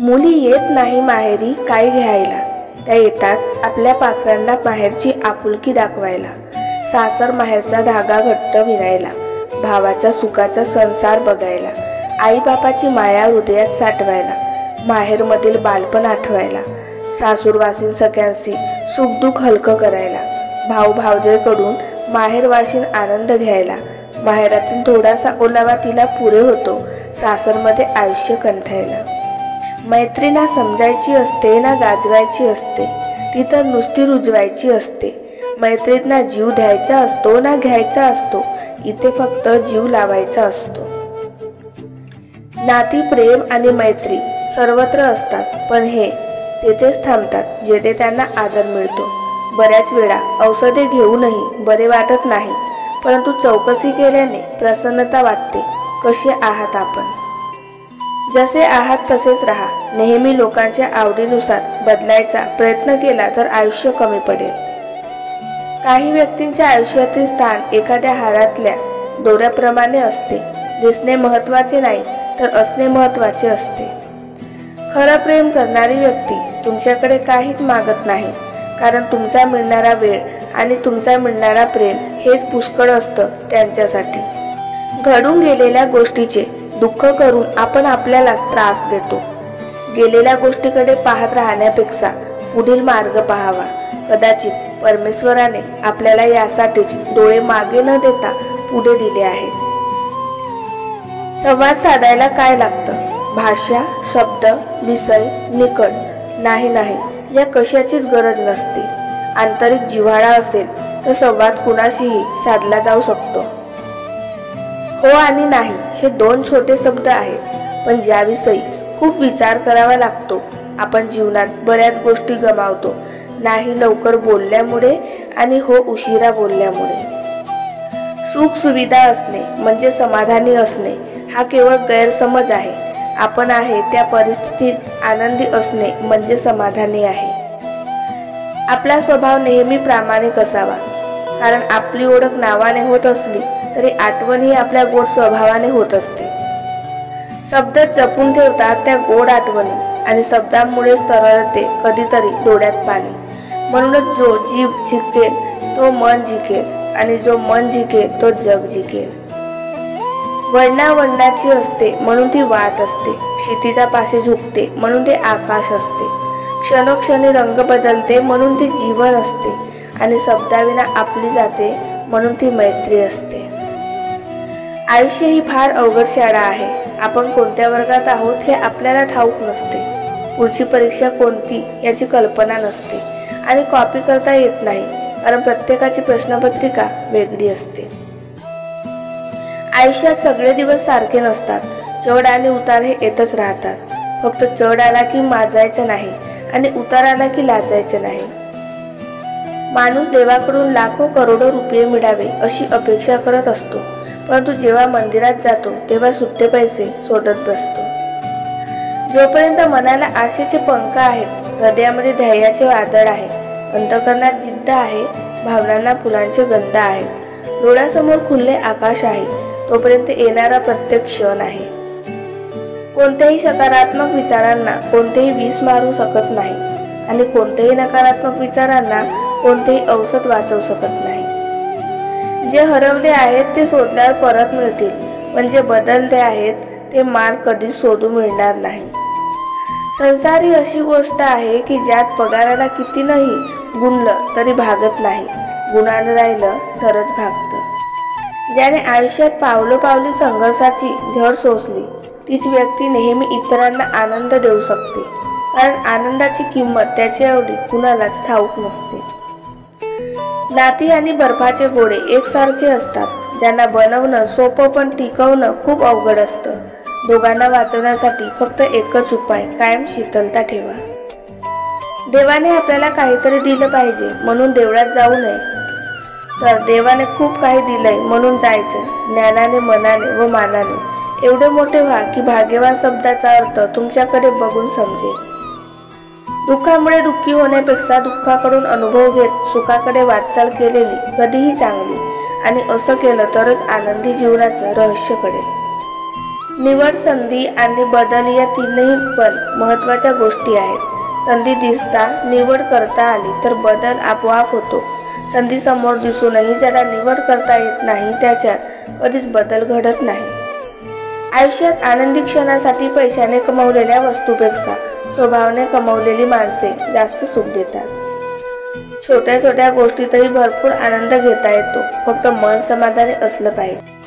मुली येत नाही माहेरी काय घ्यायला, त्या येतात आपल्या पाखरांना माहेरची आपुलकी दाखवायला. सासर माहेरचा धागा घट्ट विणायला, भावाचा सुखाचा संसार बघायला, आई बापाची माया हृदयात साठवायला, माहेरमधील बालपण आठवायला, सासूरवासीन सगळ्यांशी सुखदुःख हलकं करायला, भाऊ भावजेकडून माहेरवाशीन आनंद घ्यायला. माहेरातून थोडासा ओलावा तिला पुरे होतो, सासरमध्ये आयुष्य कंठायला. मैत्रीणा समजायची असते ना गाजवायची असते, ती तर नुसती रुजवायची असते. मैत्रीणा जीव द्यायचा असतो ना घ्यायचा असतो, इथे फक्त जीव लावायचा असतो. नाती प्रेम आणि मैत्री सर्वत्र असतात, पण हे तेथेच थांबतात जेथे त्यांना आदर मिळतो. बऱ्याच वेळा औषधे घेऊनही बरे वाटत नाही, परंतु चौकशी केल्याने प्रसन्नता वाटते. कसे आहात आपण? जसे आहात तसेच राहा. नेहमी लोकांच्या आवडीनुसार बदलायचा प्रयत्न केला तर आयुष्य कमी पडेल. काही व्यक्तींच्या आयुष्यातील स्थान एखाद्या हारातल्या दोऱ्याप्रमाणे असते. दिसणे महत्त्वाचे नाही तर असणे महत्त्वाचे असते. खरं प्रेम करणारी व्यक्ती तुमच्याकडे काहीच मागत नाही, कारण तुमचा मिळणारा वेळ आणि तुमचा मिळणारा प्रेम हेच पुष्कळ असतं त्यांच्यासाठी. घडून गेलेल्या गोष्टीचे दुःख करून आपण आपल्यालाच त्रास देतो. गेलेल्या गोष्टीकडे पाहत राहण्यापेक्षा पुढील मार्ग पाहावा. कदाचित परमेश्वराने आपल्याला यासाठीच डोळे मागे न देता पुढे दिले आहेत. संवाद साधायला काय लागतं? भाषा, शब्द, विषय, निकड? नाही, या कशाचीच गरज नसते. आंतरिक जिव्हाळा असेल तर संवाद कुणाशीही साधला जाऊ शकतो. हो आणि नाही हे दोन छोटे शब्द आहेत, पण ज्याविषयी खूप विचार करावा लागतो. आपण जीवनात बऱ्याच गोष्टी गमावतो, नाही लवकर बोलल्यामुळे आणि हो उशिरा बोलल्यामुळे. सुख सुविधा असणे म्हणजे समाधानी असणे हा केवळ गैरसमज आहे. आपण आहे त्या परिस्थितीत आनंदी असणे म्हणजे समाधानी आहे. आपला स्वभाव नेहमी प्रामाणिक असावा, कारण आपली ओळख नावाने होत असली तरी आठवण ही आपल्या गोड स्वभावाने होत असते. शब्द जपून ठेवतात त्या गोड आठवणी, आणि शब्दांमुळेच तरळते कधीतरी डोळ्यात पाणी. म्हणूनच जो जीव जिंकेल तो मन जिंकेल, आणि जो मन जिंकेल तो जग जिंकेल. वळणाची असते म्हणून ती वाट असते, क्षितिजा पाशी झुकते म्हणून ते आकाश असते, क्षणोक्षणी रंग बदलते म्हणून ती जीवन असते, आणि शब्दाविना आपली जाते म्हणून ती मैत्री असते. आयुष्य ही फार अवघड शाळा आहे. आपण कोणत्या वर्गात आहोत हे आपल्याला ठाऊक नसते. पुढची परीक्षा कोणती याची कल्पना नसते, आणि कॉपी करता येत नाही, कारण प्रत्येकाची प्रश्नपत्रिका वेगळी असते. आयुष्यात सगळे दिवस सारखे नसतात. चढ आणि उतार हे येतच राहतात. फक्त चढ आला की माजायचं नाही, आणि उतार आला की लाजायचं नाही. माणूस देवाकडून लाखो करोडो रुपये मिळावे अशी अपेक्षा करत असतो, परंतु जेव्हा मंदिरात जातो तेव्हा सुट्टे पैसे शोधत बसतो. जोपर्यंत मनाला आशेचे पंख आहेत, हृदयामध्ये धैर्याचे वादळ आहे, अंतःकरणात जिद्द आहे, भावनांना फुलांचे गंध आहेत, डोळ्यासमोर खुले आकाश आहे, तोपर्यंत येणारा प्रत्येक क्षण आहे. कोणत्याही सकारात्मक विचारांना कोणतेही विष मारू शकत नाही, आणि कोणत्याही नकारात्मक विचारांना कोणतेही औषध वाचवू शकत नाही. जे हरवले आहेत ते शोधल्यावर परत मिळतील, पण जे बदलले आहेत ते माल कधीच शोधू मिळणार नाही. संसार ही अशी गोष्ट आहे की ज्यात पगाराला किती नाही गुणलं तरी भागत नाही, गुणानं राहिलं तरच भागतं. ज्याने आयुष्यात पावलोपावली संघर्षाची झळ सोसली तीच व्यक्ती नेहमी इतरांना आनंद देऊ शकते, कारण आनंदाची किंमत त्याच्या एवढी कुणालाच ठाऊक नसते. नाती आणि बर्फाचे गोळे एकसारखे असतात, ज्यांना बनवणं सोपं पण टिकवणं खूप अवघड असतं. दोघांना वाचवण्यासाठी फक्त एकच उपाय, कायम शीतलता ठेवा. देवाने आपल्याला काहीतरी दिलं पाहिजे म्हणून देवळात जाऊ नये, तर देवाने खूप काही दिलंय म्हणून जायचं. ज्ञानाने, मनाने व मानाने एवढे मोठे व्हा की भाग्यवान शब्दाचा अर्थ तुमच्याकडे बघून समजेल. दुःखामुळे दुःखी होण्यापेक्षा दुःखाकडून अनुभव घेत सुखाकडे वाटचाल केलेली कधीही चांगली, आणि असं केलं तरच आनंदी जीवनाचं रहस्य कळेल. निवड, संधी आणि बदल या तीनही पण महत्त्वाच्या गोष्टी आहेत. संधी दिसता निवड करता आली तर बदल आपोआप होतो. संधी समोर दिसूनही ज्याला निवड करता येत नाही त्याच्यात कधीच बदल घडत नाही. आयुष्यात आनंदी क्षणासाठी पैशाने कमवलेल्या वस्तूपेक्षा स्वभावाने कमवलेली माणसे जास्त सुख देतात. छोट्या छोट्या गोष्टीतही भरपूर आनंद घेता येतो, फक्त मन समाधानी असलं पाहिजे.